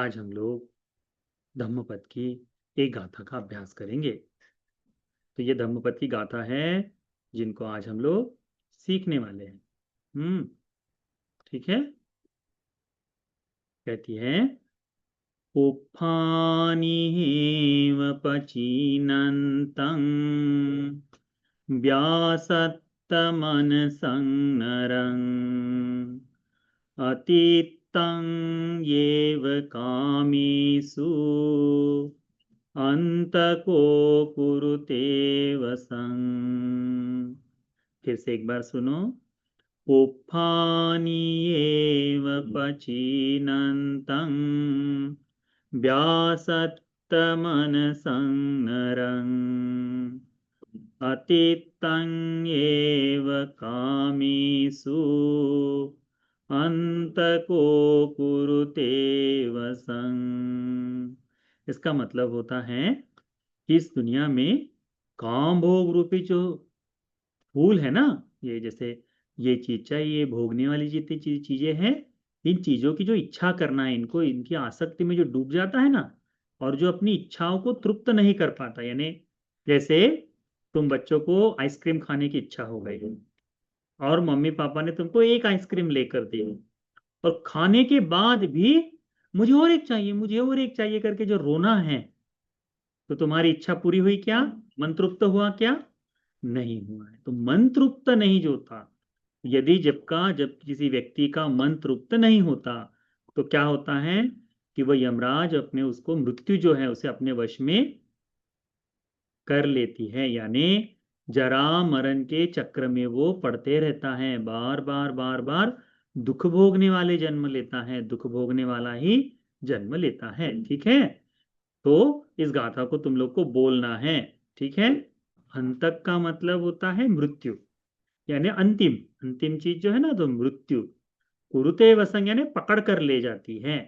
आज हम लोग धम्मपद की एक गाथा का अभ्यास करेंगे। तो ये धम्मपद की गाथा है जिनको आज हम लोग सीखने वाले हैं। ठीक है। कहती है, उप्फानीव पचीनन्तं व्यासत्तमनसं नरं अतीतं येव कामेषु अंतको कुरुते वसं। फिर से एक बार सुनो। उप्फानीयेव पचीनन्तं व्यासत्तमनसं नरं अतीतं येव कामेषु अंतको कुरुते वसं। इसका मतलब होता है कि इस दुनिया में काम भोग रूपी जो फूल है ना, ये जैसे ये चीज चाहिए, ये भोगने वाली जितनी चीजें हैं, इन चीजों की जो इच्छा करना है, इनको इनकी आसक्ति में जो डूब जाता है ना, और जो अपनी इच्छाओं को तृप्त नहीं कर पाता, यानी जैसे तुम बच्चों को आइसक्रीम खाने की इच्छा हो गई और मम्मी पापा ने तुमको एक आइसक्रीम लेकर दी, और खाने के बाद भी मुझे और एक चाहिए, मुझे और एक चाहिए करके जो रोना है, तो तुम्हारी इच्छा पूरी हुई क्या? मन तृप्त हुआ क्या? नहीं हुआ है। तो मन तृप्त नहीं जो था, यदि जब किसी व्यक्ति का मन तृप्त नहीं होता तो क्या होता है कि वह यमराज अपने उसको मृत्यु जो है उसे अपने वश में कर लेती है, यानी जरा मरण के चक्र में वो पड़ते रहता है, बार बार बार बार दुख भोगने वाले जन्म लेता है, दुख भोगने वाला ही जन्म लेता है। ठीक है। तो इस गाथा को तुम लोग को बोलना है। ठीक है। अंतक का मतलब होता है मृत्यु, यानी अंतिम अंतिम चीज जो है ना, तो मृत्यु। कुरुते वसंग यानी पकड़ कर ले जाती है,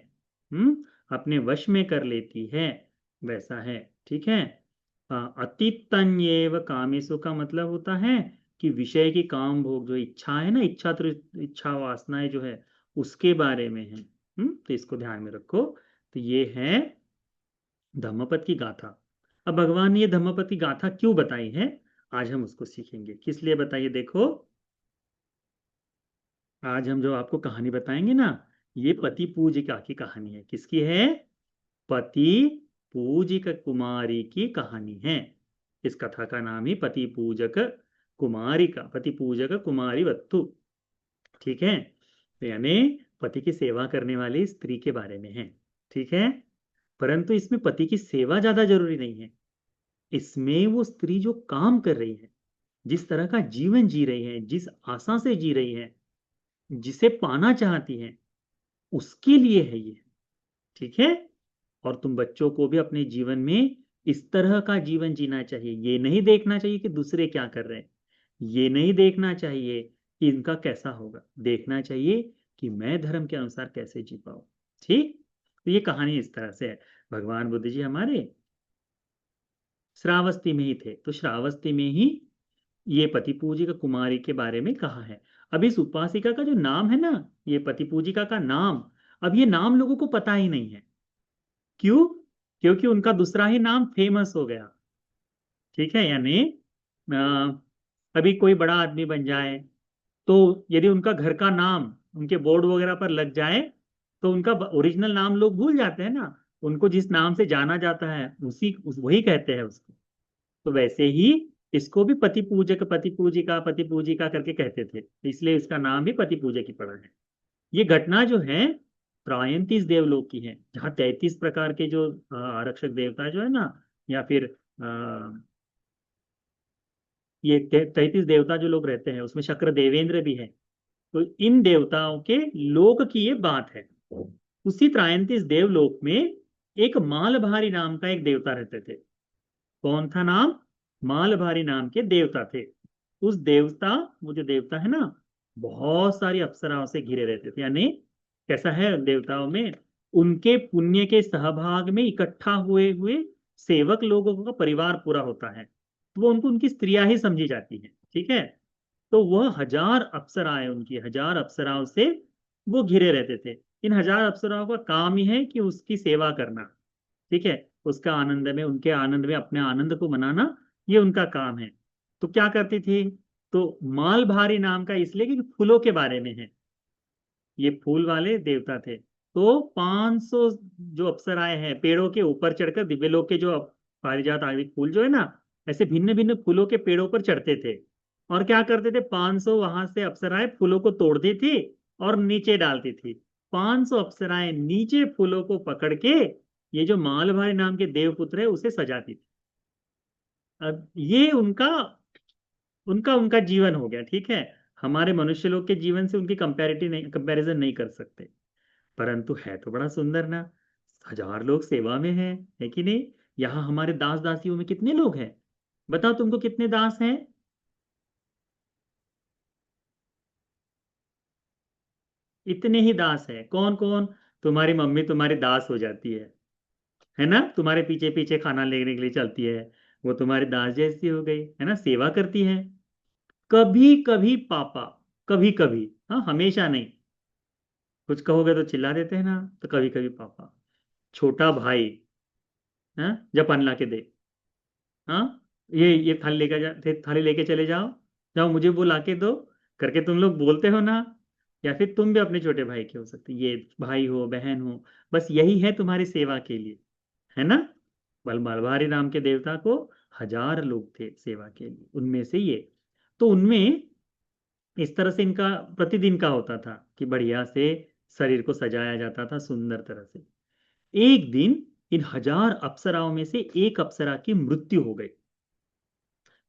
अपने वश में कर लेती है, वैसा है। ठीक है। अतीतन्येव कामेशु का मतलब होता है कि विषय की काम भोग जो इच्छा है ना, इच्छा वासनाएं जो है उसके बारे में है। तो इसको ध्यान में रखो। तो ये है धम्मपद की गाथा। अब भगवान ने ये धम्मपद की गाथा क्यों बताई है, आज हम उसको सीखेंगे। किस लिए बताइए, देखो। आज हम जो आपको कहानी बताएंगे ना, ये पति पूजिका की कहानी है। किसकी है? पति पूजिक कुमारी की कहानी है। इस कथा का नाम ही पति पूजक कुमारी का, पति पूजक कुमारी वत्तु। ठीक है। तो यानी पति की सेवा करने वाली स्त्री के बारे में है। ठीक है। परंतु इसमें पति की सेवा ज्यादा जरूरी नहीं है। इसमें वो स्त्री जो काम कर रही है, जिस तरह का जीवन जी रही है, जिस आशा से जी रही है, जिसे पाना चाहती है, उसके लिए है ये। ठीक है। और तुम बच्चों को भी अपने जीवन में इस तरह का जीवन जीना चाहिए। ये नहीं देखना चाहिए कि दूसरे क्या कर रहे हैं, ये नहीं देखना चाहिए कि इनका कैसा होगा, देखना चाहिए कि मैं धर्म के अनुसार कैसे जी पाऊं। ठीक। तो ये कहानी इस तरह से है। भगवान बुद्ध जी हमारे श्रावस्ती में ही थे, तो श्रावस्ती में ही ये पति पूजिका कुमारी के बारे में कहा है। अब इस उपासिका का जो नाम है ना, ये पति पूजिका का नाम, अब ये नाम लोगों को पता ही नहीं है। क्यों? क्योंकि उनका दूसरा ही नाम फेमस हो गया। ठीक है। यानी अ, अभी कोई बड़ा आदमी बन जाए, तो यदि उनका घर का नाम उनके बोर्ड वगैरह पर लग जाए, तो उनका ओरिजिनल नाम लोग भूल जाते हैं ना। उनको जिस नाम से जाना जाता है वही कहते हैं उसको। तो वैसे ही इसको भी पति पूजक, पति पूजिका करके कहते थे, इसलिए इसका नाम भी पति पूजक ही पड़ा है। ये घटना जो है त्रायंतीस देवलोक की है, जहाँ 33 प्रकार के जो आरक्षक देवता जो है ना, या फिर ये 33 देवता जो लोग रहते हैं, उसमें शक्र देवेंद्र भी है। तो इन देवताओं के लोक की ये बात है। उसी त्रायंतीस देवलोक में एक मालभारी नाम का एक देवता रहते थे। कौन था नाम? मालभारी नाम के देवता थे। उस देवता, वो जो देवता है ना, बहुत सारी अप्सराओं से घिरे रहते थे। यानी कैसा है देवताओं में, उनके पुण्य के सहभाग में इकट्ठा हुए हुए सेवक लोगों का परिवार पूरा होता है, तो वो उनको उनकी स्त्रियां ही समझी जाती हैं। ठीक है। तो वह हजार अप्सराएं, उनकी हजार अप्सराओं से वो घिरे रहते थे। इन 1000 अप्सराओं का काम ही है कि उसकी सेवा करना, ठीक है, उसका आनंद में, उनके आनंद में अपने आनंद को मनाना, ये उनका काम है। तो क्या करती थी? तो मालभारी नाम का इसलिए कि फूलों के बारे में है, ये फूल वाले देवता थे। तो 500 जो अप्सराएं हैं पेड़ों के ऊपर चढ़कर, दिव्यलोक के जो पारिजात आदि फूल जो है ना, ऐसे भिन्न भिन्न फूलों के पेड़ों पर चढ़ते थे। और क्या करते थे? 500 वहां से अप्सराएं फूलों को तोड़ती थी और नीचे डालती थी। 500 अप्सराएं नीचे फूलों को पकड़ के ये जो मालभारी नाम के देवपुत्र है उसे सजाती थी। अब ये उनका उनका उनका जीवन हो गया, ठीक है। हमारे मनुष्य लोग के जीवन से उनकी कंपैरिजन नहीं कर सकते। परंतु है तो बड़ा सुंदर ना, 1000 लोग सेवा में हैं, है कि नहीं? यहाँ हमारे दास दासियों में कितने लोग हैं? बताओ तुमको कितने दास हैं? इतने ही दास हैं। कौन कौन? तुम्हारी मम्मी तुम्हारी दास हो जाती है ना, तुम्हारे पीछे पीछे खाना लेने के लिए चलती है, वो तुम्हारी दास जैसी हो गई, है ना, सेवा करती है। कभी कभी पापा, कभी कभी, हाँ, हमेशा नहीं। कुछ कहोगे तो चिल्ला देते हैं ना, तो कभी कभी पापा। छोटा भाई, हाँ, जब पानी ला के दे, हाँ, ये थाली लेकर थाली लेके चले जाओ, जाओ मुझे वो ला के दो, करके तुम लोग बोलते हो ना। या फिर तुम भी अपने छोटे भाई के हो सकते, ये भाई हो बहन हो, बस यही है तुम्हारी सेवा के लिए, है ना। बल मलबारी नाम के देवता को 1000 लोग थे सेवा के लिए, उनमें से ये, तो उनमें इस तरह से इनका प्रतिदिन का होता था कि बढ़िया से शरीर को सजाया जाता था सुंदर तरह से। एक दिन इन 1000 अप्सराओं में से एक अप्सरा की मृत्यु हो गई।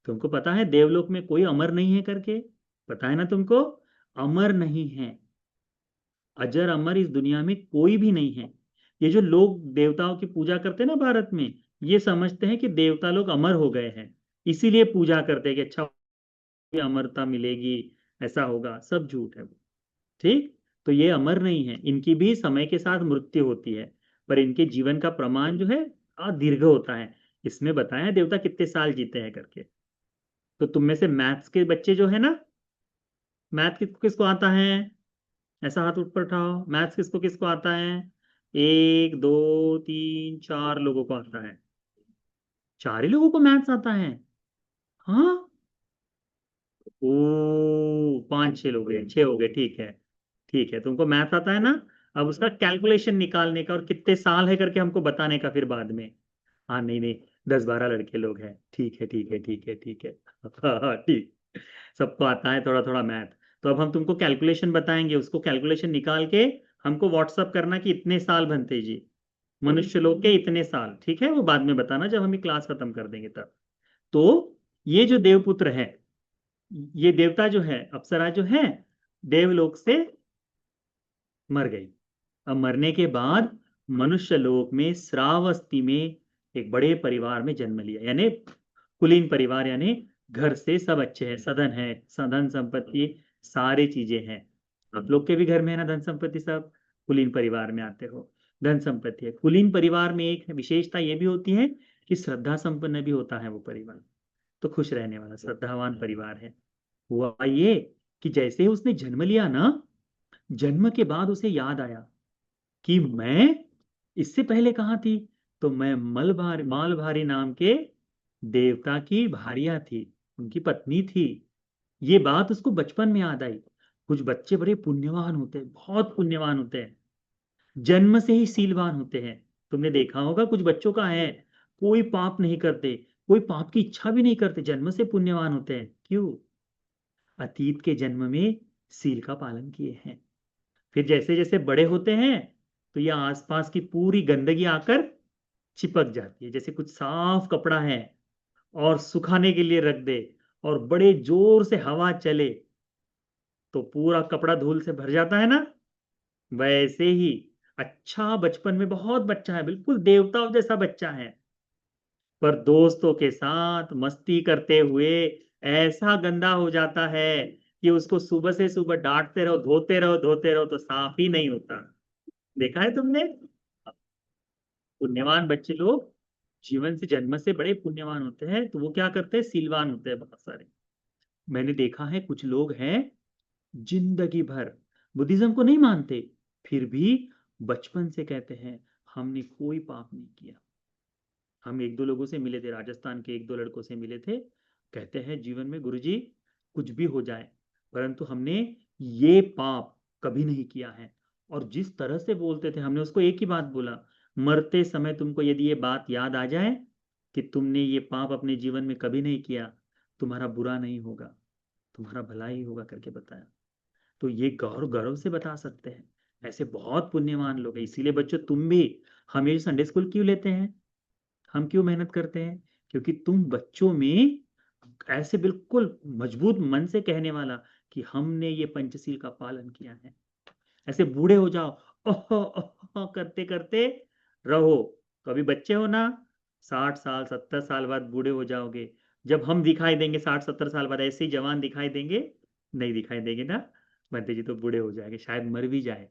तुमको पता है देवलोक में कोई अमर नहीं है करके? पता है ना तुमको? अमर नहीं है, अजर अमर इस दुनिया में कोई भी नहीं है। ये जो लोग देवताओं की पूजा करते हैं ना भारत में, ये समझते हैं कि देवता लोग अमर हो गए हैं, इसीलिए पूजा करते हैं कि अच्छा अमरता मिलेगी, ऐसा होगा। सब झूठ है वो, ठीक। तो ये अमर नहीं है, इनकी भी समय के साथ मृत्यु होती है, पर इनके जीवन का प्रमाण जो है दीर्घ होता है। इसमें बताया है देवता कितने साल जीते हैं करके। तो तुम में से मैथ्स के बच्चे जो है ना, मैथ किसको आता है? ऐसा हाथ ऊपर उठाओ, मैथ्स किसको किसको आता है? 1 2 3 4 लोगों को आता है। 4 ही लोगों को मैथ्स आता है? हाँ। ओ, 5 6 लोग हैं, 6 हो गए, ठीक है। ठीक है, तुमको मैथ आता है ना। अब उसका कैलकुलेशन निकालने का और कितने साल है करके हमको बताने का फिर बाद में। हाँ, नहीं नहीं, 10 12 लड़के लोग हैं, ठीक है ठीक है ठीक है ठीक है। हाँ हाँ, ठीक। सबको आता है थोड़ा थोड़ा मैथ। तो अब हम तुमको कैलकुलेशन बताएंगे, उसको कैलकुलेशन निकाल के हमको व्हाट्सअप करना कि इतने साल बनते जी, मनुष्य लोग के इतने साल, ठीक है। वो बाद में बताना जब हम ये क्लास खत्म कर देंगे तब। तो ये जो देवपुत्र है, ये देवता जो है, अप्सरा जो है, देवलोक से मर गई। अब मरने के बाद मनुष्य लोक में श्रावस्ती में एक बड़े परिवार में जन्म लिया, यानी कुलीन परिवार, यानी घर से सब अच्छे हैं, सधन है, धन संपत्ति सारी चीजें हैं। आप लोग के भी घर में है ना धन संपत्ति सब? कुलीन परिवार में आते हो, धन संपत्ति है। कुलीन परिवार में एक विशेषता ये भी होती है कि श्रद्धा संपन्न भी होता है वो परिवार। तो खुश रहने वाला श्रद्धावान परिवार है। हुआ ये कि जैसे ही उसने जन्म लिया ना, जन्म के बाद उसे याद आया कि मैं इससे पहले कहाँ थी। तो मैं मालभारी नाम के देवता की भार्या थी, उनकी पत्नी थी। ये बात उसको बचपन में याद आई। कुछ बच्चे बड़े पुण्यवान होते हैं, बहुत पुण्यवान होते हैं, जन्म से ही सीलवान होते हैं। तुमने देखा होगा कुछ बच्चों का है, कोई पाप नहीं करते, कोई पाप की इच्छा भी नहीं करते, जन्म से पुण्यवान होते हैं। क्यों? अतीत के जन्म में सील का पालन किए हैं। फिर जैसे जैसे बड़े होते हैं तो ये आसपास की पूरी गंदगी आकर चिपक जाती है। जैसे कुछ साफ कपड़ा है और सुखाने के लिए रख दे और बड़े जोर से हवा चले तो पूरा कपड़ा धूल से भर जाता है ना, वैसे ही अच्छा बचपन में बहुत बच्चा है, बिल्कुल देवताओं जैसा बच्चा है, पर दोस्तों के साथ मस्ती करते हुए ऐसा गंदा हो जाता है कि उसको सुबह से सुबह डांटते रहो, धोते रहो धोते रहो तो साफ ही नहीं होता। देखा है तुमने? पुण्यवान बच्चे लोग जीवन से जन्म से बड़े पुण्यवान होते हैं, तो वो क्या करते हैं, सीलवान होते हैं बहुत सारे। मैंने देखा है कुछ लोग हैं जिंदगी भर बुद्धिज्म को नहीं मानते, फिर भी बचपन से कहते हैं हमने कोई पाप नहीं किया। हम एक दो लोगों से मिले थे, राजस्थान के एक दो लड़कों से मिले थे, कहते हैं जीवन में गुरुजी कुछ भी हो जाए परंतु हमने ये पाप कभी नहीं किया है। और जिस तरह से बोलते थे हमने उसको एक ही बात बोला, मरते समय तुमको यदि ये बात याद आ जाए कि तुमने ये पाप अपने जीवन में कभी नहीं किया, तुम्हारा बुरा नहीं होगा, तुम्हारा भला ही होगा करके बताया। तो ये गौरव गौरव से बता सकते हैं। ऐसे बहुत पुण्यवान लोग हैं। इसीलिए बच्चों तुम भी हमेशा संडे स्कूल क्यों लेते हैं, हम क्यों मेहनत करते हैं, क्योंकि तुम बच्चों में ऐसे बिल्कुल मजबूत मन से कहने वाला कि हमने ये पंचशील का पालन किया है। ऐसे बूढ़े हो जाओ ओह ओह करते करते रहो। कभी बच्चे हो ना, 60 साल 70 साल बाद बूढ़े हो जाओगे। जब हम दिखाई देंगे 60 70 साल बाद ऐसे ही जवान दिखाई देंगे, नहीं दिखाई देंगे ना, बंते जी तो बूढ़े हो जाएंगे, शायद मर भी जाए।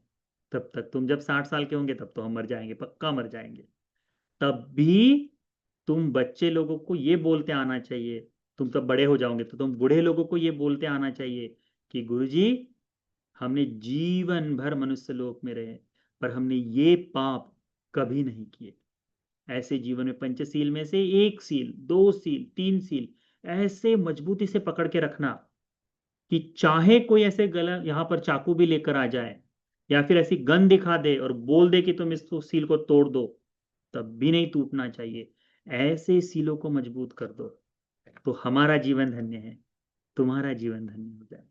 तब तक तुम जब 60 साल के होंगे तब तो हम मर जाएंगे, पक्का मर जाएंगे। तब भी तुम बच्चे लोगों को ये बोलते आना चाहिए, तुम तब बड़े हो जाओगे तो तुम बूढ़े लोगों को ये बोलते आना चाहिए कि गुरुजी हमने जीवन भर मनुष्य लोक में रहे पर हमने ये पाप कभी नहीं किए। ऐसे जीवन में पंचशील में से एक सील, दो सील, तीन सील ऐसे मजबूती से पकड़ के रखना कि चाहे कोई ऐसे गला यहां पर चाकू भी लेकर आ जाए या फिर ऐसी गन दिखा दे और बोल दे कि तुम इस सील को तोड़ दो, तब भी नहीं टूटना चाहिए। ऐसे सीलों को मजबूत कर दो तो हमारा जीवन धन्य है, तुम्हारा जीवन धन्य हो जाए।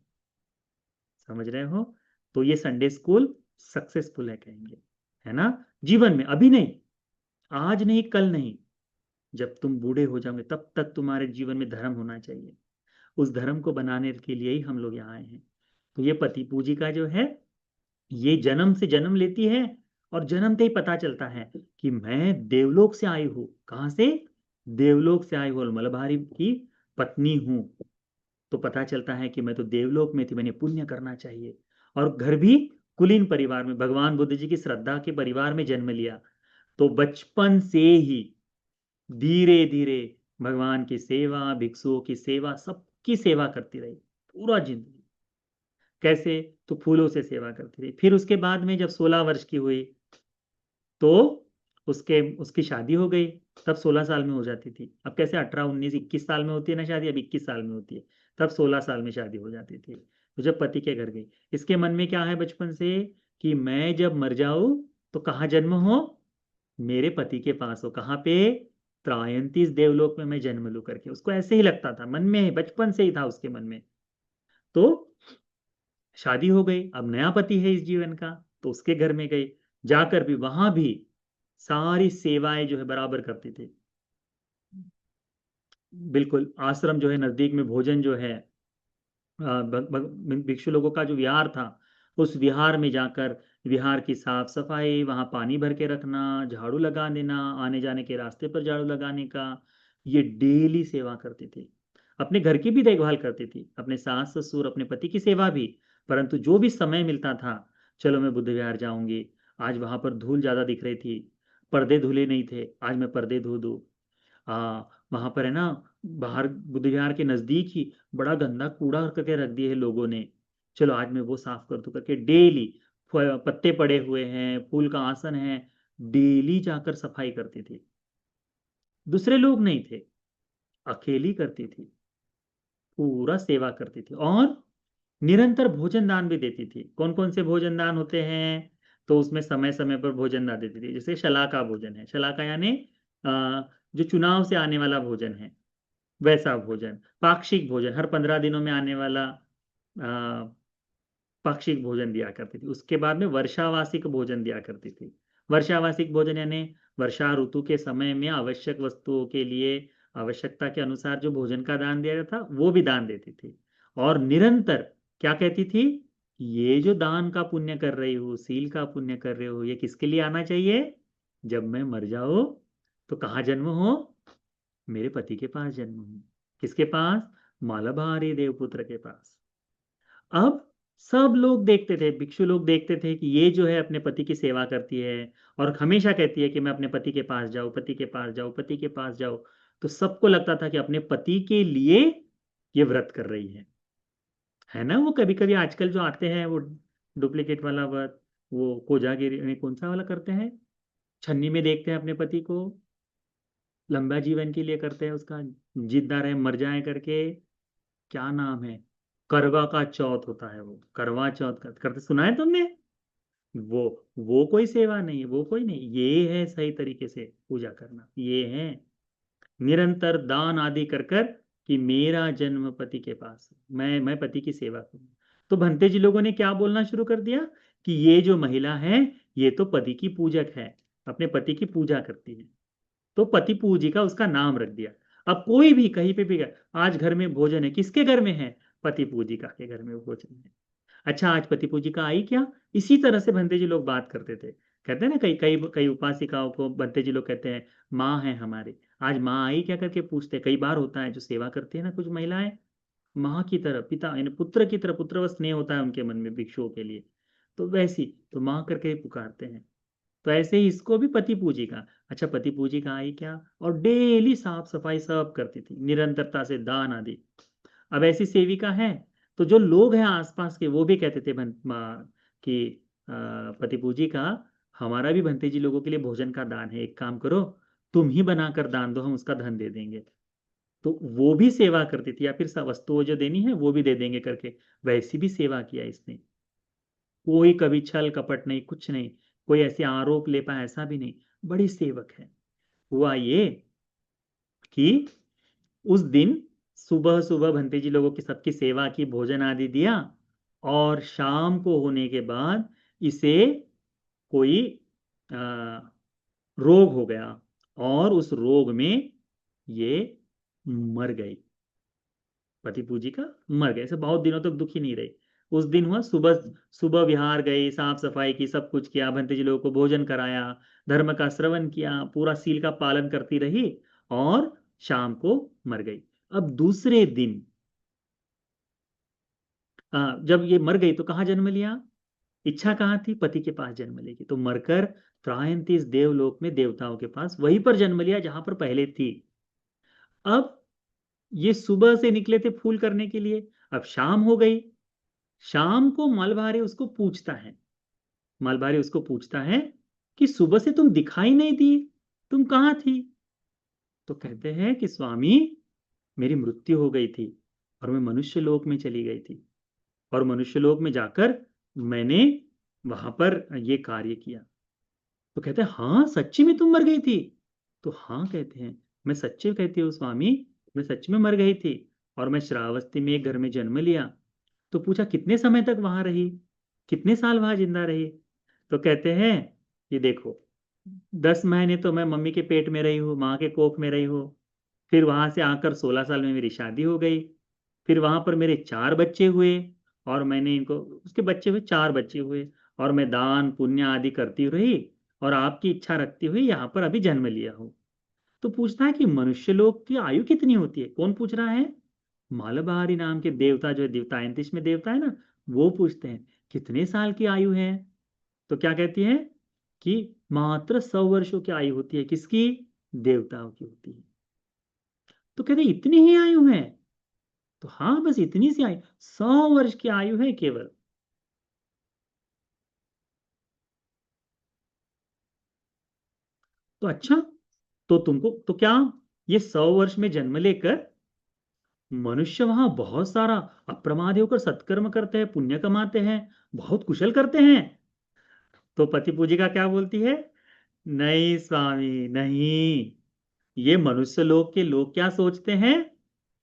समझ रहे हो? तो ये संडे स्कूल सक्सेसफुल है कहेंगे, है ना? जीवन में, अभी नहीं, आज नहीं, कल नहीं, जब तुम बूढ़े हो जाओगे तब तक तुम्हारे जीवन में धर्म होना चाहिए। उस धर्म को बनाने के लिए ही हम लोग यहाँ आए हैं। तो ये पति पूजिका जो है ये जन्म से जन्म लेती है और जन्मते ही पता चलता है कि मैं देवलोक से आई हूँ। कहाँ से? देवलोक से आई हूँ और मलबारी की पत्नी हूँ। तो पता चलता है कि मैं तो देवलोक में थी, मैंने पुण्य करना चाहिए। और घर भी कुलीन परिवार में, भगवान बुद्ध जी की श्रद्धा के परिवार में जन्म लिया। तो बचपन से ही धीरे धीरे भगवान की सेवा, भिक्षुओं की सेवा, सबकी सेवा करती रही पूरा जिंदगी। कैसे? तो फूलों से सेवा करती रही। फिर उसके बाद में जब 16 वर्ष की हुई तो उसके उसकी शादी हो गई। तब 16 साल में हो जाती थी। अब कैसे 18 19 21 साल में होती है ना शादी, अब 21 साल में होती है। तब 16 साल में शादी हो जाती थी। तो जब पति के घर गई, इसके मन में क्या है बचपन से कि मैं जब मर जाऊं तो कहाँ जन्म हो, मेरे पति के पास हो। कहाँ पे? त्रायंतीस देवलोक में मैं जन्म लूं करके उसको ऐसे ही लगता था, मन में बचपन से ही था उसके मन में। तो शादी हो गई, अब नया पति है इस जीवन का, तो उसके घर में गई। जाकर भी वहां भी सारी सेवाएं जो है बराबर करती थी। बिल्कुल आश्रम जो है नजदीक में, भोजन जो है भिक्षु लोगों का जो विहार था उस विहार में जाकर विहार की साफ सफाई, वहां पानी भर के रखना, झाड़ू लगा देना, आने जाने के रास्ते पर झाड़ू लगाने का, ये डेली सेवा करती थी। अपने घर की भी देखभाल करती थी, अपने सास ससुर अपने पति की सेवा भी। परंतु जो भी समय मिलता था, चलो मैं बुद्ध विहार जाऊंगी, आज वहां पर धूल ज्यादा दिख रही थी, पर्दे धुले नहीं थे, आज मैं पर्दे धो दूं। वहां पर है ना, बाहर बुद्ध विहार के नजदीक ही बड़ा गंदा कूड़ा करके रख दिए है लोगों ने, चलो आज मैं वो साफ कर दूं करके डेली, पत्ते पड़े हुए हैं, फूल का आसन है, डेली जाकर सफाई करती थी। दूसरे लोग नहीं थे, अकेली करती थी, पूरा सेवा करती थी। और निरंतर भोजन दान भी देती थी। कौन कौन से भोजन दान होते हैं? तो उसमें समय समय पर भोजन दान देती थी। जैसे शलाका भोजन है, शलाका यानी जो चुनाव से आने वाला भोजन है वैसा भोजन। पाक्षिक भोजन, हर 15 दिनों में आने वाला पाक्षिक भोजन दिया करती थी। उसके बाद में वर्षावासिक भोजन दिया करती थी। वर्षावासिक भोजन यानी वर्षा ऋतु के समय में आवश्यक वस्तुओं के लिए आवश्यकता के अनुसार जो भोजन का दान दिया जाता वो भी दान देती थी। और निरंतर क्या कहती थी? ये जो दान का पुण्य कर रही हो, सील का पुण्य कर रहे हो, ये किसके लिए आना चाहिए? जब मैं मर जाऊं तो कहाँ जन्म हो? मेरे पति के पास जन्म हो। किसके पास? मालभारी देवपुत्र के पास। अब सब लोग देखते थे, भिक्षु लोग देखते थे कि ये जो है अपने पति की सेवा करती है और हमेशा कहती है कि मैं अपने पति के पास जाऊं, पति के पास जाऊं, पति के पास जाऊं। तो सबको लगता था कि अपने पति के लिए ये व्रत कर रही है ना? वो कभी कभी आजकल जो आते हैं वो डुप्लीकेट वाला व्रत, वो कोजागिरी में कौन सा वाला करते हैं, छन्नी में देखते हैं अपने पति को, लंबा जीवन के लिए करते हैं उसका, जिद्दा रहे मर जाए करके। क्या नाम है, करवा का चौथ होता है, वो करवा चौथ करते, सुना है तुमने? वो वो कोई सेवा नहीं है, वो कोई नहीं, ये है सही तरीके से पूजा करना, ये है निरंतर दान आदि कर कर कि मेरा जन्म पति के पास है, मैं पति की सेवा करूं। तो भंते जी लोगों ने क्या बोलना शुरू कर दिया कि ये जो महिला है ये तो पति की पूजक है, अपने पति की पूजा करती है, तो पति पूजिका उसका नाम रख दिया। अब कोई भी कहीं पे भी गया, आज घर में भोजन है, किसके घर में है, पति पूजिका के घर में भोजन है। अच्छा आज पति पूजिका आई क्या? इसी तरह से भंते जी लोग बात करते थे, कहते हैं ना, कई कई कई उपासिकाओं को भंते जी लोग कहते हैं माँ है हमारे, आज माँ आई क्या करके पूछते हैं। कई बार होता है जो सेवा करती है ना कुछ महिलाएं, माँ की तरह, पिता यानी पुत्र की तरह, पुत्र व स्नेह होता है उनके मन में भिक्षुओं के लिए, तो वैसी तो माँ करके ही पुकारते हैं। तो ऐसे ही इसको भी पति पूजिका। अच्छा पति पूजिका आई क्या, और डेली साफ सफाई सब करती थी निरंतरता से, दान आदि। अब ऐसी सेविका है, तो जो लोग हैं आसपास के वो भी कहते थे कि पति पूजिका, हमारा भी भंते जी लोगों के लिए भोजन का दान है, एक काम करो तुम ही बनाकर दान दो, हम उसका धन दे देंगे। तो वो भी सेवा करती थी, या फिर वस्तुएं जो देनी है वो भी दे देंगे करके, वैसी भी सेवा किया इसने। कोई कभी छल कपट नहीं, कुछ नहीं, कोई ऐसे आरोप ले पाए ऐसा भी नहीं, बड़ी सेवक है। हुआ ये कि उस दिन सुबह सुबह भंते जी लोगों की सबकी सेवा की, भोजन आदि दिया, और शाम को होने के बाद इसे कोई आ, रोग हो गया, और उस रोग में ये मर गई, पति पूजिका मर गए, ऐसे बहुत दिनों तक दुखी नहीं रही। उस दिन हुआ सुबह, सुबह विहार गई, साफ सफाई की, सब कुछ किया, भंते जी लोगों को भोजन कराया, धर्म का श्रवण किया, पूरा सील का पालन करती रही, और शाम को मर गई। अब दूसरे दिन जब ये मर गई तो कहाँ जन्म लिया, इच्छा कहाँ थी, पति के पास जन्म लेगी, तो मरकर त्रायंती इस देवलोक में देवताओं के पास वहीं पर जन्म लिया जहां पर पहले थी। अब ये सुबह से निकले थे फूल करने के लिए, अब शाम हो गई। शाम को मलभारी उसको पूछता है, मलभारी उसको पूछता है कि सुबह से तुम दिखाई नहीं दी, तुम कहाँ थी? तो कहते हैं कि स्वामी मेरी मृत्यु हो गई थी, और मैं मनुष्य लोक में चली गई थी, और मनुष्य लोक में जाकर मैंने वहां पर ये कार्य किया। तो कहते हैं हाँ सच्ची में तुम मर गई थी? तो हाँ कहते हैं, मैं सच्चे कहती हूँ स्वामी, मैं सच में मर गई थी, और मैं श्रावस्ती में एक घर में जन्म लिया। तो पूछा कितने समय तक वहां रही, कितने साल वहां जिंदा रही? तो कहते हैं कि देखो 10 महीने तो मैं मम्मी के पेट में रही हूँ, माँ के कोख में रही हूँ, फिर वहां से आकर 16 साल में मेरी शादी हो गई, फिर वहां पर मेरे 4 बच्चे हुए, और मैंने इनको, उसके बच्चे हुए, 4 बच्चे हुए, और मैं दान पुण्य आदि करती रही, और आपकी इच्छा रखती हुई यहाँ पर अभी जन्म लिया हूँ। तो पूछता है कि मनुष्य लोग की आयु कितनी होती है? कौन पूछ रहा है? मालधारी नाम के देवता, जो देवतायंतिश में देवता है ना, वो पूछते हैं कितने साल की आयु है? तो क्या कहती है कि मात्र 100 वर्षों की आयु होती है, किसकी? देवताओं की होती है। तो कहते हैं, इतनी ही आयु है? तो हाँ बस इतनी सी आयु, 100 वर्ष की आयु है केवल। तो अच्छा, तो तुमको तो क्या, ये 100 वर्ष में जन्म लेकर मनुष्य वहां बहुत सारा अप्रमादी होकर सत्कर्म करते हैं, पुण्य कमाते हैं, बहुत कुशल करते हैं? तो पति पूजिका क्या बोलती है, नहीं स्वामी नहीं, ये मनुष्य लोक के लोग क्या सोचते हैं,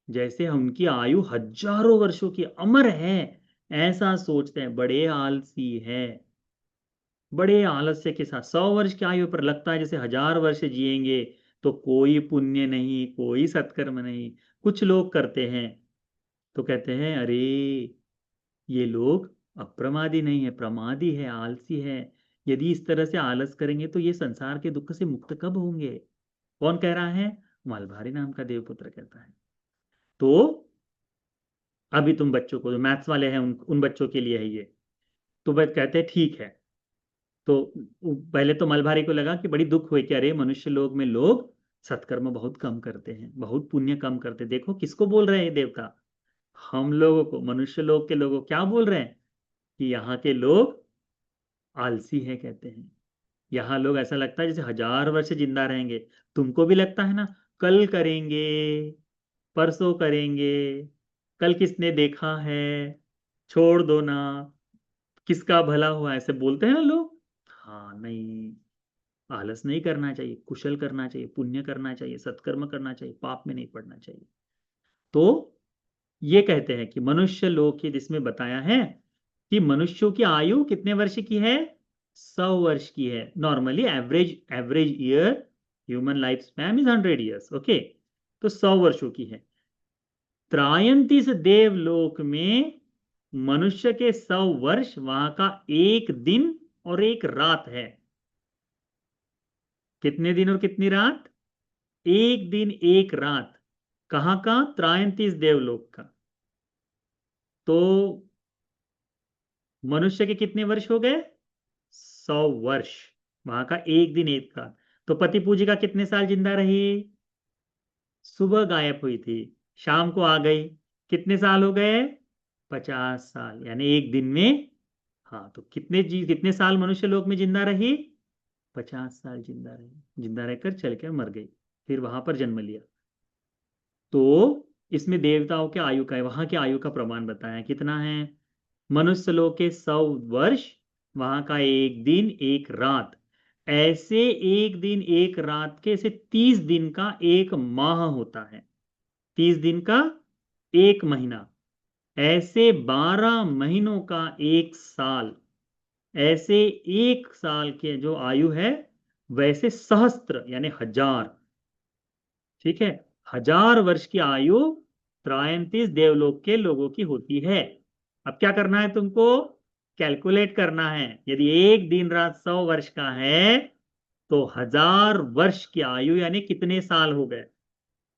जैसे उनकी आयु हजारों वर्षों की अमर है, ऐसा सोचते हैं, बड़े आलसी है, बड़े आलस्य के साथ 100 वर्ष की आयु पर लगता है जैसे 1000 वर्ष जिएंगे। तो कोई पुण्य नहीं, कोई सत्कर्म नहीं, कुछ लोग करते हैं। तो कहते हैं अरे ये लोग अप्रमादी नहीं है, प्रमादी है, आलसी है, यदि इस तरह से आलस करेंगे तो ये संसार के दुख से मुक्त कब होंगे? कौन कह रहा है? मालभारी नाम का देवपुत्र कहता है। तो अभी तुम बच्चों को, जो मैथ्स वाले हैं उन बच्चों के लिए है ये। तो वह कहते हैं ठीक है। तो पहले तो मलभारी को लगा कि बड़ी दुख हुई कि अरे मनुष्य लोग में लोग सत्कर्म बहुत कम करते हैं, बहुत पुण्य कम करते हैं। देखो किसको बोल रहे हैं ये देवता, हम लोगों को, मनुष्य लोग के लोगों को क्या बोल रहे हैं कि यहाँ के लोग आलसी है कहते हैं। यहाँ लोग ऐसा लगता है जैसे 1000 वर्ष जिंदा रहेंगे। तुमको भी लगता है ना, कल करेंगे, परसों करेंगे, कल किसने देखा है, छोड़ दो ना, किसका भला हुआ, ऐसे बोलते हैं ना लोग। हाँ नहीं, आलस नहीं करना चाहिए, कुशल करना चाहिए, पुण्य करना चाहिए, सत्कर्म करना चाहिए, पाप में नहीं पड़ना चाहिए। तो ये कहते हैं कि मनुष्य लोक की, जिसमें बताया है कि मनुष्यों की आयु कितने वर्ष की है, 100 वर्ष की है। Normally average average year human life span is 100 years, okay. तो 100 वर्षों की है। त्रायंतीस देवलोक में मनुष्य के 100 वर्ष वहां का एक दिन और एक रात है। कितने दिन और कितनी रात? एक दिन एक रात। कहाँ का? त्रायंतीस देवलोक का। तो मनुष्य के कितने वर्ष हो गए? 100 वर्ष। वहां का एक दिन एक रात। तो पति पूजिका कितने साल जिंदा रही? सुबह गायब हुई थी, शाम को आ गई, कितने साल हो गए? 50 साल, यानी एक दिन में। हाँ, तो कितने साल मनुष्य लोक में जिंदा रही? 50 साल जिंदा रही, जिंदा रहकर चल कर मर गई, फिर वहां पर जन्म लिया। तो इसमें देवताओं के आयु का है, वहां के आयु का प्रमाण बताया है। कितना है? मनुष्य लोक के 100 वर्ष, वहां का एक दिन एक रात। ऐसे एक दिन एक रात के से 30 दिन का एक माह होता है। 30 दिन का एक महीना। ऐसे 12 महीनों का एक साल। ऐसे एक साल के जो आयु है, वैसे सहस्त्र यानी 1000। ठीक है, 1000 वर्ष की आयु त्रायंतीस देवलोक के लोगों की होती है। अब क्या करना है तुमको? कैलकुलेट करना है। यदि एक दिन रात 100 वर्ष का है, तो 1000 वर्ष की आयु यानी कितने साल हो गए।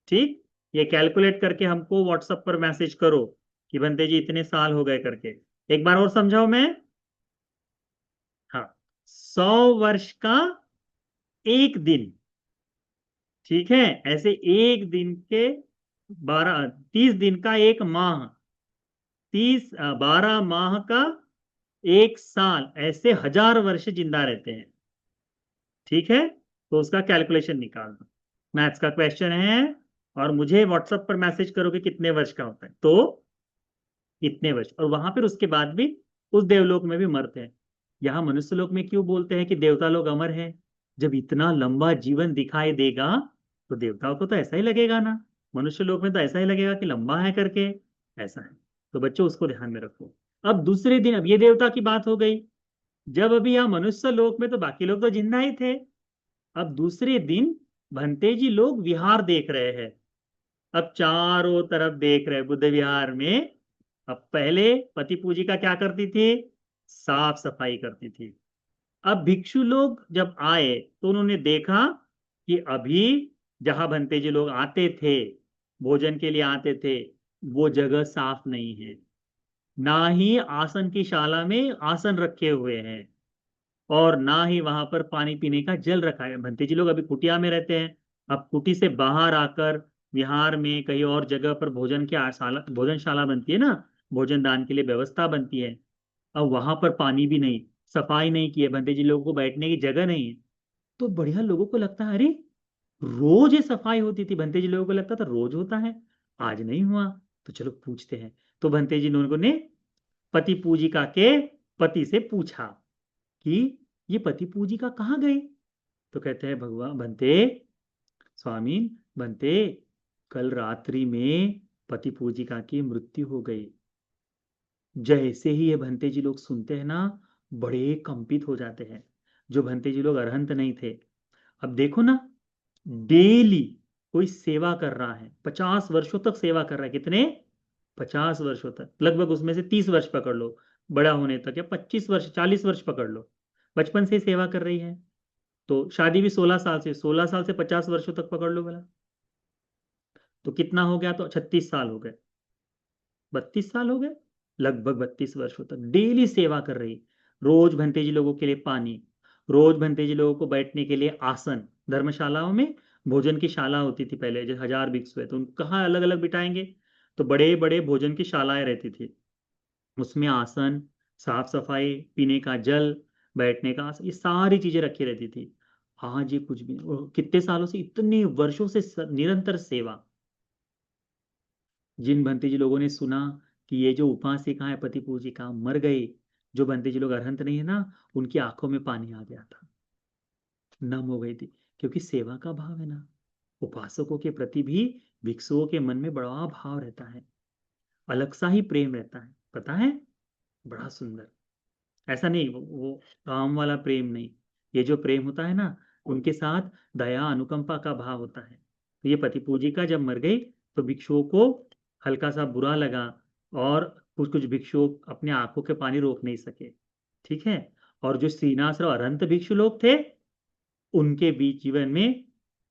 ठीक, ये कैलकुलेट करके हमको व्हाट्सएप पर मैसेज करो कि बंदे जी इतने साल हो गए करके। एक बार और समझाओ मैं। हाँ, 100 वर्ष का एक दिन। ठीक है, ऐसे एक दिन के 30 दिन का एक माह। 12 माह का एक साल, ऐसे 1000 वर्ष जिंदा रहते हैं। ठीक है, तो उसका कैलकुलेशन निकालना, मैथ्स का क्वेश्चन है। और मुझे व्हाट्सएप पर मैसेज करो कि कितने वर्ष का होता है, तो इतने वर्ष। और वहां पर उसके बाद भी उस देवलोक में भी मरते हैं। यहाँ मनुष्य लोक में क्यों बोलते हैं कि देवता लोग अमर हैं? जब इतना लंबा जीवन दिखाई देगा, तो देवताओं को तो ऐसा ही लगेगा ना। मनुष्य लोक में तो ऐसा ही लगेगा कि लंबा है करके। ऐसा है। तो बच्चों, उसको ध्यान में रखो। अब दूसरे दिन, अब ये देवता की बात हो गई। जब अभी यहाँ मनुष्य लोक में तो बाकी लोग तो जिंदा ही थे। अब दूसरे दिन भंते जी लोग विहार देख रहे हैं। अब चारों तरफ देख रहे हैं बुद्ध विहार में। अब पहले पति पूजिका क्या करती थी? साफ सफाई करती थी। अब भिक्षु लोग जब आए, तो उन्होंने देखा कि अभी जहां भंते जी लोग आते थे, भोजन के लिए आते थे, वो जगह साफ नहीं है। ना ही आसन की शाला में आसन रखे हुए हैं, और ना ही वहां पर पानी पीने का जल रखा है। भंते जी लोग अभी कुटिया में रहते हैं। अब कुटी से बाहर आकर विहार में कहीं और जगह पर भोजनशाला बनती है ना, भोजन दान के लिए व्यवस्था बनती है। अब वहां पर पानी भी नहीं, सफाई नहीं की है, भंते जी लोगों को बैठने की जगह नहीं है। तो बढ़िया लोगों को लगता है, अरे रोज ये सफाई होती थी। भंते जी लोगों को लगता था रोज होता है, आज नहीं हुआ। तो चलो पूछते हैं। तो भंते जी लोगों ने पति पूजिका के पति से पूछा कि ये पति पूजिका कहाँ गए। तो कहते हैं, भगवान बनते, स्वामी बनते, कल रात्रि में पति पूजिका की मृत्यु हो गई। जैसे ही ये भंते जी लोग सुनते हैं ना, बड़े कंपित हो जाते हैं। जो भंते जी लोग अरहंत नहीं थे। अब देखो ना, डेली कोई सेवा कर रहा है, 50 वर्षों तक सेवा कर रहा है। कितने? 50 वर्षों तक, लगभग उसमें से 30 वर्ष पकड़ लो बड़ा होने तक, या 25 वर्ष 40 वर्ष पकड़ लो, बचपन से ही सेवा कर रही है। तो शादी भी 16 साल से, 16 साल से 50 वर्षों तक पकड़ लो भला। तो कितना हो गया? तो 36 साल हो गए, 32 साल हो गए। लगभग 32 वर्षों तक डेली सेवा कर रही। रोज भंते जी लोगों के लिए पानी, रोज भंते जी लोगों को बैठने के लिए आसन। धर्मशालाओं में भोजन की शाला होती थी पहले, जैसे 1000 भिक्षु है तो उनको कहाँ अलग अलग बिठाएंगे। तो बड़े बड़े भोजन की शालाएं रहती थी, उसमें आसन, साफ सफाई, पीने का जल, बैठने का, ये सारी चीजें रखी रहती थी। आज ये कुछ भी नहीं। और कितने सालों से, इतने वर्षों से निरंतर सेवा। जिन भंते जी लोगों ने सुना कि ये जो उपासिका है पति पूजिका मर गई, जो भंते जी लोग अरहंत नहीं है ना, उनकी आंखों में पानी आ गया था, नम हो गई थी। क्योंकि सेवा का भाव है ना, उपासकों के प्रति भी भिक्षुओं के मन में बड़ा भाव रहता है, अलग सा ही प्रेम रहता है, पता है, बड़ा सुंदर। ऐसा नहीं, वो काम वाला प्रेम नहीं। ये जो प्रेम होता है ना, उनके साथ दया अनुकंपा का भाव होता है। तो ये पति पूजिका जब मर गई तो भिक्षुओं को हल्का सा बुरा लगा, और कुछ कुछ भिक्षु अपने आंखों के पानी रोक नहीं सके। ठीक है। और जो श्रीनाथ और अरंत भिक्षु लोग थे, उनके बीच जीवन में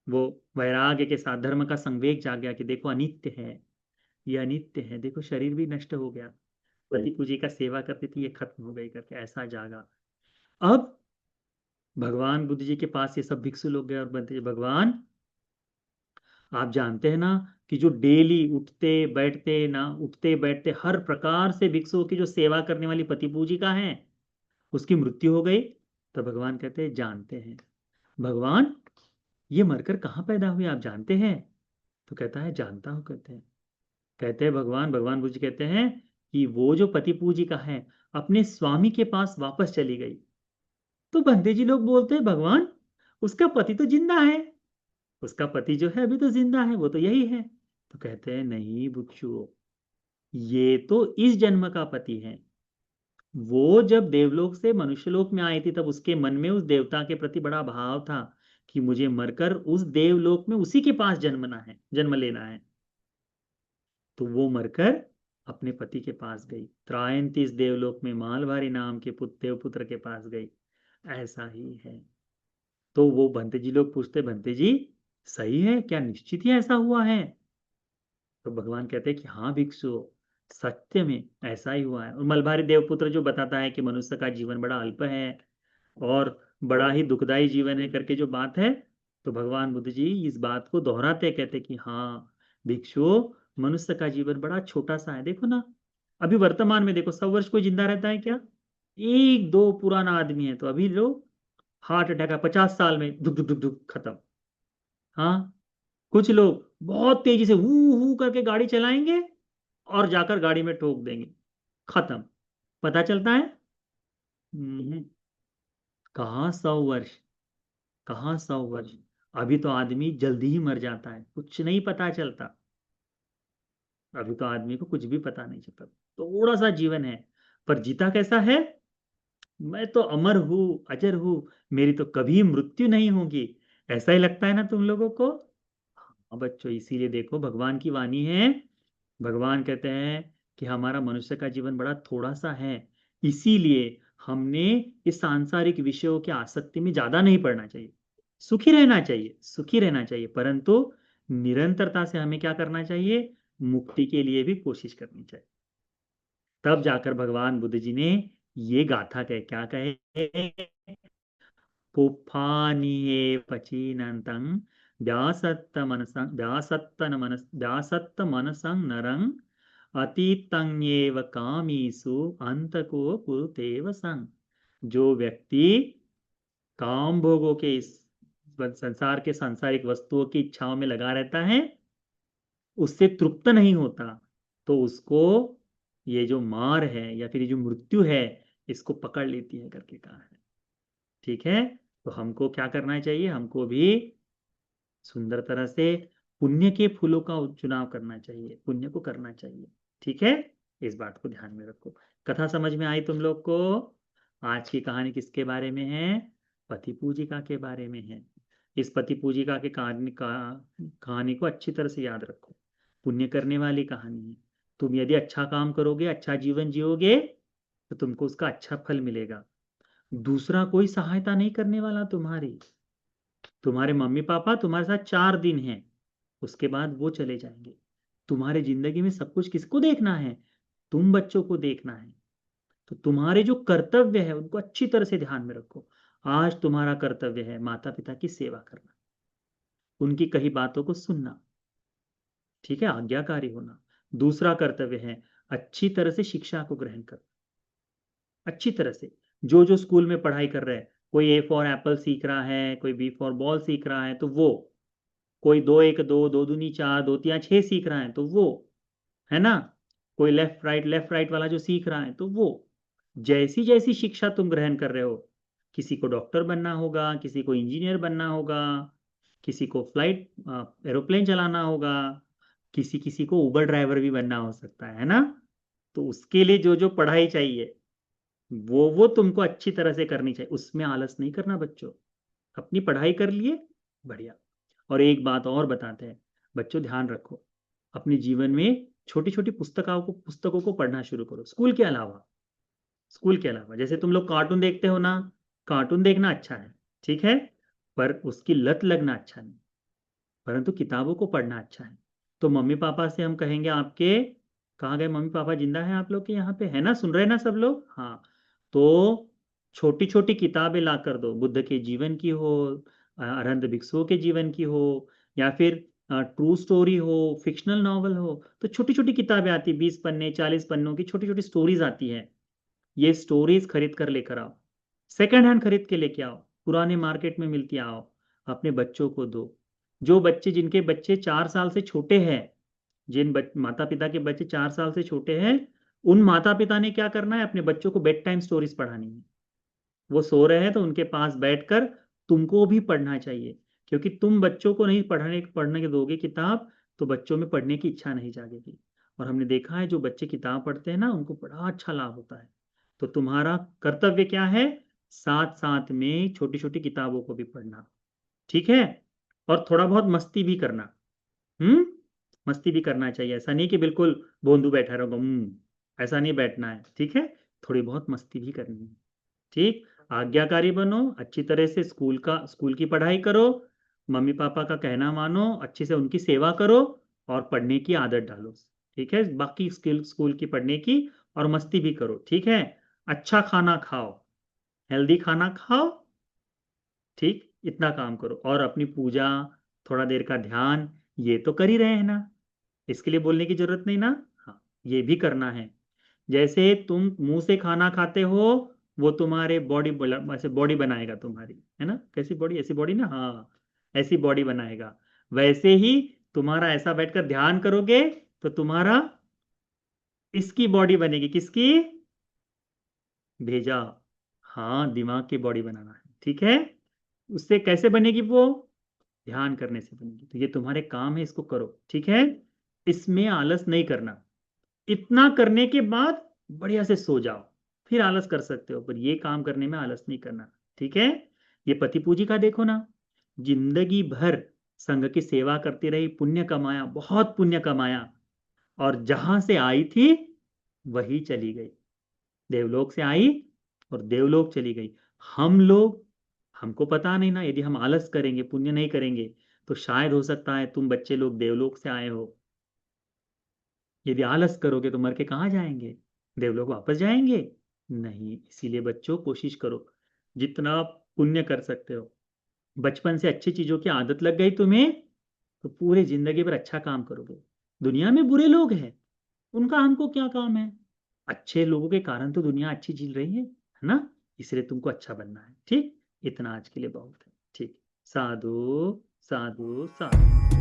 वो वैराग्य के साथ धर्म का संवेग जाग गया कि देखो अनित्य है, ये अनित्य है, देखो शरीर भी नष्ट हो गया, पति पूजी का सेवा करती थी, ये खत्म हो गई करके ऐसा जागा। अब भगवान बुद्ध जी के पास ये सब भिक्षु लोग गए और बोलते, भगवान आप जानते हैं ना कि जो डेली उठते बैठते ना, उठते बैठते हर प्रकार से भिक्षुओं की जो सेवा करने वाली पति पूजिका है, उसकी मृत्यु हो गई। तो भगवान कहते हैं जानते हैं। भगवान ये मरकर कहाँ पैदा हुए आप जानते हैं? तो कहता है जानता हूँ। कहते हैं भगवान बुद्ध जी कहते हैं कि वो जो पति पूजिका है अपने स्वामी के पास वापस चली गई। तो बंदे जी लोग बोलते हैं भगवान उसका पति तो जिंदा है, उसका पति जो है अभी तो जिंदा है, वो तो यही है। तो कहते हैं नहीं भिक्षुओं, ये तो इस जन्म का पति है। वो जब देवलोक से मनुष्यलोक में आई थी तब उसके मन में उस देवता के प्रति बड़ा भाव था कि मुझे मरकर उस देवलोक में उसी के पास जन्मना है, जन्म लेना है। तो वो मरकर अपने पति के पास गई, त्रायंती इस देवलोक में मालवारी नाम के देवपुत्र के पास गई। ऐसा ही है। तो वो भंते जी लोग पूछते, भंते जी सही है क्या, निश्चित ही ऐसा हुआ है? तो भगवान कहते हैं कि हाँ भिक्षु, सत्य में ऐसा ही हुआ है। और मलबारी देवपुत्र जो बताता है कि मनुष्य का जीवन बड़ा अल्प है और बड़ा ही दुखदाई जीवन है करके जो बात है, तो भगवान बुद्ध जी इस बात को दोहराते कहते कि हाँ भिक्षु, मनुष्य का जीवन बड़ा छोटा सा है। देखो ना, अभी वर्तमान में देखो 100 वर्ष कोई जिंदा रहता है क्या? एक दो पुराना आदमी है तो अभी लोग हार्ट अटैक है 50 साल में दुख दुख दुख दुख खत्म। हाँ, कुछ लोग बहुत तेजी से हू हू करके गाड़ी चलाएंगे और जाकर गाड़ी में ठोक देंगे, खत्म। पता चलता है? हम्म, कहाँ 100 वर्ष, कहाँ 100 वर्ष। अभी तो आदमी जल्दी ही मर जाता है, कुछ नहीं पता चलता। अभी तो आदमी को कुछ भी पता नहीं चलता, थोड़ा सा जीवन है, पर जीता कैसा है? मैं तो अमर हूँ, अजर हूँ, मेरी तो कभी मृत्यु नहीं होगी, ऐसा ही लगता है ना तुम लोगों को? हाँ बच्चों, इसीलिए देखो भगवान की वाणी है। भगवान कहते हैं कि हमारा मनुष्य का जीवन बड़ा थोड़ा सा है, इसीलिए हमने इस सांसारिक विषयों की आसक्ति में ज्यादा नहीं पड़ना चाहिए। सुखी रहना चाहिए, सुखी रहना चाहिए, परंतु निरंतरता से हमें क्या करना चाहिए? मुक्ति के लिए भी कोशिश करनी चाहिए। तब जाकर भगवान बुद्ध जी ने ये गाथा कहे, क्या कहे? पुप्फानिये पचीनन्तं व्यासत्त मनसं नरं अतीतंयेव कामीषु अंतको कुरुतेव सं। जो व्यक्ति काम भोगों के इस संसार के सांसारिक वस्तुओं की इच्छाओं में लगा रहता है, उससे तृप्त नहीं होता, तो उसको ये जो मार है या फिर ये जो मृत्यु है, इसको पकड़ लेती है करके कहा है। ठीक है। तो हमको क्या करना चाहिए? हमको भी सुंदर तरह से पुण्य के फूलों का चुनाव करना चाहिए, पुण्य को करना चाहिए। ठीक है। इस बात को ध्यान में रखो। कथा समझ में आई तुम लोग को? आज की कहानी किसके बारे में है? पति पूजिका के बारे में है। इस पति पूजिका के कहानी को अच्छी तरह से याद रखो। पुण्य करने वाली कहानी है। तुम यदि अच्छा काम करोगे, अच्छा जीवन जियोगे, तो तुमको उसका अच्छा फल मिलेगा। दूसरा कोई सहायता नहीं करने वाला तुम्हारी। तुम्हारे मम्मी पापा तुम्हारे साथ 4 दिन हैं, उसके बाद वो चले जाएंगे। तुम्हारे जिंदगी में सब कुछ किसको देखना है? तुम बच्चों को देखना है। तो तुम्हारे जो कर्तव्य है उनको अच्छी तरह से ध्यान में रखो। आज तुम्हारा कर्तव्य है माता पिता की सेवा करना, उनकी कही बातों को सुनना, ठीक है, आज्ञाकारी होना। दूसरा कर्तव्य है अच्छी तरह से शिक्षा को ग्रहण करना, अच्छी तरह से। जो जो स्कूल में पढ़ाई कर रहे हैं, कोई ए फॉर एप्पल सीख रहा है, कोई बी फॉर बॉल सीख रहा है तो वो, कोई दो एक दो, दो दूनी चार, दो तिया छह सीख रहा है तो वो, है ना, कोई लेफ्ट राइट वाला जो सीख रहा है तो वो, जैसी जैसी शिक्षा तुम ग्रहण कर रहे हो, किसी को डॉक्टर बनना होगा, किसी को इंजीनियर बनना होगा, किसी को फ्लाइट एरोप्लेन चलाना होगा, किसी किसी को उबर ड्राइवर भी बनना हो सकता है ना। तो उसके लिए जो जो पढ़ाई चाहिए वो तुमको अच्छी तरह से करनी चाहिए, उसमें आलस नहीं करना बच्चों। अपनी पढ़ाई कर लिए, बढ़िया। और एक बात और बताते हैं, बच्चों ध्यान रखो, अपने जीवन में छोटी छोटी पुस्तकों को पढ़ना शुरू करो, स्कूल के अलावा। स्कूल के अलावा जैसे तुम लोग कार्टून देखते हो ना, कार्टून देखना अच्छा है, ठीक है, पर उसकी लत लगना अच्छा नहीं, परंतु किताबों को पढ़ना अच्छा है। तो मम्मी पापा से हम कहेंगे आपके, कहाँ गए मम्मी पापा, जिंदा है आप लोग के यहाँ पे, है ना, सुन रहे हैं ना सब लोग, हाँ। तो छोटी छोटी किताबें ला कर दो, बुद्ध के जीवन की हो, अरहंत भिक्षुओं के जीवन की हो, या फिर ट्रू स्टोरी हो, फिक्शनल नॉवल हो, तो छोटी छोटी किताबें आती, 20 पन्ने 40 पन्नों की छोटी छोटी स्टोरीज आती है। ये स्टोरीज खरीद कर लेकर आओ, सेकंड हैंड खरीद के लेके आओ, पुराने मार्केट में मिलती है, आओ, अपने बच्चों को दो। जो बच्चे, जिनके बच्चे 4 साल से छोटे हैं, माता पिता के बच्चे 4 साल से छोटे हैं, उन माता पिता ने क्या करना है, अपने बच्चों को बेड टाइम स्टोरीज पढ़ानी है। वो सो रहे हैं तो उनके पास बैठकर तुमको भी पढ़ना चाहिए, क्योंकि तुम बच्चों को नहीं पढ़ने के दोगे किताब, तो बच्चों में पढ़ने की इच्छा नहीं जागेगी। और हमने देखा है जो बच्चे किताब पढ़ते हैं ना, उनको बड़ा अच्छा लाभ होता है। तो तुम्हारा कर्तव्य क्या है, साथ साथ में छोटी छोटी किताबों को भी पढ़ना, ठीक है, और थोड़ा बहुत मस्ती भी करना। हम्म, मस्ती भी करना चाहिए, ऐसा नहीं कि बिल्कुल भोंदू बैठा रहो, ऐसा नहीं बैठना है, ठीक है, थोड़ी बहुत मस्ती भी करनी है, ठीक। आज्ञाकारी बनो, अच्छी तरह से स्कूल की पढ़ाई करो, मम्मी पापा का कहना मानो, अच्छे से उनकी सेवा करो, और पढ़ने की आदत डालो, ठीक है, बाकी स्कूल की पढ़ने की, और मस्ती भी करो, ठीक है। अच्छा खाना खाओ, हेल्दी खाना खाओ, ठीक, इतना काम करो, और अपनी पूजा, थोड़ा देर का ध्यान, ये तो कर ही रहे हैं ना, इसके लिए बोलने की जरूरत नहीं ना। हाँ, ये भी करना है। जैसे तुम मुंह से खाना खाते हो, वो तुम्हारे ऐसे बॉडी बनाएगा तुम्हारी, है ना, कैसी बॉडी, ऐसी बॉडी ना, हाँ, ऐसी बॉडी बनाएगा। वैसे ही तुम्हारा ऐसा बैठकर ध्यान करोगे तो तुम्हारा इसकी बॉडी बनेगी, किसकी, भेजा, हाँ, दिमाग की बॉडी बनाना है, ठीक है। उससे कैसे बनेगी वो, ध्यान करने से बनेगी। तो ये तुम्हारे काम है, इसको करो, ठीक है। इसमें आलस नहीं करना, इतना करने के बाद बढ़िया से सो जाओ, फिर आलस कर सकते हो, पर ये काम करने में आलस नहीं करना, ठीक है। ये पति पूजी का देखो ना, जिंदगी भर संघ की सेवा करती रही, पुण्य कमाया, बहुत पुण्य कमाया, और जहां से आई थी वही चली गई, देवलोक से आई और देवलोक चली गई। हम लोग, हमको पता नहीं ना, यदि हम आलस करेंगे, पुण्य नहीं करेंगे, तो शायद हो सकता है तुम बच्चे लोग देवलोक से आए हो, यदि आलस करोगे तो मर के कहाँ जाएंगे, देवलोक वापस जाएंगे, नहीं। इसीलिए बच्चों कोशिश करो, जितना पुण्य कर सकते हो, बचपन से अच्छी चीजों की आदत लग गई तुम्हें, तो पूरे जिंदगी भर अच्छा काम करोगे। दुनिया में बुरे लोग हैं, उनका हमको क्या काम है, अच्छे लोगों के कारण तो दुनिया अच्छी चल रही है ना। इसलिए तुमको अच्छा बनना है, ठीक, इतना आज के लिए बहुत है, ठीक। साधु साधु साधु।